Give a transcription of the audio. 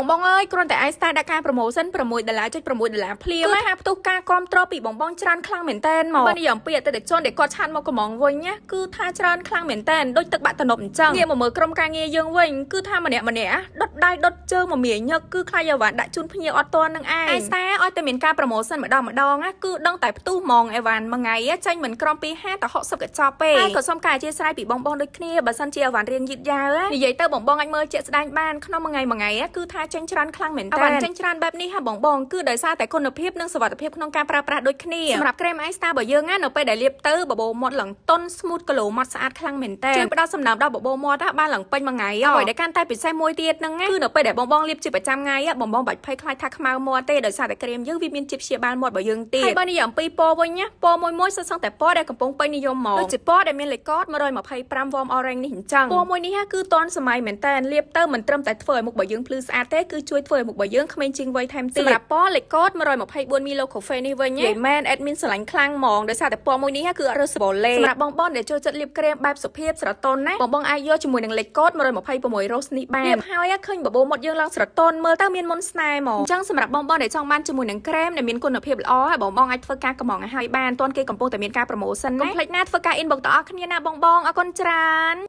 បងអើយគ្រាន់តែ iStyle ដាក់ការ promotion $6.6 ភ្លាមគឺថាផ្ទុះការគាំទ្រពីបងច្រើនខ្លាំងមែនតើមកបើនិយាយអំពីអតិថិជនដែលគាត់ឆាតមកកំងវិញណាគឺថាច្រើនខ្លាំងមែនតើដូចទឹកបាក់តំណប់អញ្ចឹងងាកមកមើលក្រុមការងារយើងវិញគឺថាម្នាក់ដុតដៃដុតជើងមកមាញឹកគឺខ្លាចអាវ៉ាន់ដាក់ជូនភ្ញៀវអត់ទាន់នឹងឯង iStyle ឲ្យតែមានការ promotion ម្ដងណាគឺដឹងតែផ្ទុះហ្មងអាវ៉ាន់មួយថ្ងៃចាញ់មិនក្រំពី50តែ60កញ្ចប់ពេកហើយក៏សូមការអធិស្ឋានពីបងដូចគ្នាបើសិនជាអាវ៉ាន់រៀងយឺតយ៉ាវនិយាយទៅបងអាចមើលជាក់ស្ដែងបានក្នុងមួយថ្ងៃគឺថាចេញច្រើនខ្លាំងមែនតើអាវ៉ាន់ចេញច្រើនបែបនេះហ่ะបងគឺដោយសារតែគុណភាពនិងសុវត្ថិភាពក្នុងការប្រើប្រាស់ដូចគ្នាសម្រាប់ក្រែម iStyle របស់យើងនៅពេលដែលលាបទៅបបោមាត់ឡើងតុន smooth glow មាត់ស្អាតខ្លាំងមែនតើជួយផ្ដល់សំណើមដល់បបោមាត់បានឡើងពេញមួយថ្ងៃហើយដែលកាន់តែពិសេសមួយទៀតហ្នឹងគឺនៅពេលដែលបងលាបជាប្រចាំថ្ងៃបងបាច់ភ័យខ្លាចថាខ្មៅមាត់ទេដោយសារតែក្រែមយើងវាមានជាតិព្យាបាលមាត់របស់យើងទៀតហើយបើនិយាយអំពីពណ៌វិញណាពណ៌មួយសុទ្ធសឹងតែពណ៌ដែលកំពុងពេញនិយមមកដូចជាពណ៌ដែលមានលេខកត125 warm orange នេះអញ្ចឹងពណ៌មួយនេះគឺតន់សម័យមែនតើលាបទៅមិនត្រឹមតែធ្វើឲ្យមុខរបស់យើងភ្លឺស្អាតទេគឺជួយធ្វើឲ្យមុខរបស់យើងក្មេងជាងវ័យថែមទៀតសម្រាប់ពណ៌លេខកត124 មីឡូកាហ្វេនេះវិញនិយាយមែន admin ស្រឡាញ់ខ្លាំងហ្មងដោយសារតែពណ៌មួយនេះគឺអត់រើសបូលេសម្រាប់បងដែលចូលចិត្តលាបក្រែមបែបសុភាពស្រទន់ណាបងអាចយកជាមួយនឹងលេខកត126 rose នេះបានលាបហើយឃើញបបោមាត់យើងឡើងស្រទន់មើលទៅមានមុនស្នេហ៍ហ្មងអញ្ចឹងសម្រាប់បងដែលចង់បានជាមួយនឹងក្រែមដែលមានគុណភាពល្អហើយបងអាចធ្វើការកំងឲ្យបានទាន់គេកំពុងតែមានការ promotion ណាកុំភ្លេចណាធ្វើការ inbox ដល់អ្នកគ្នាណាបងអរគុណច្រើន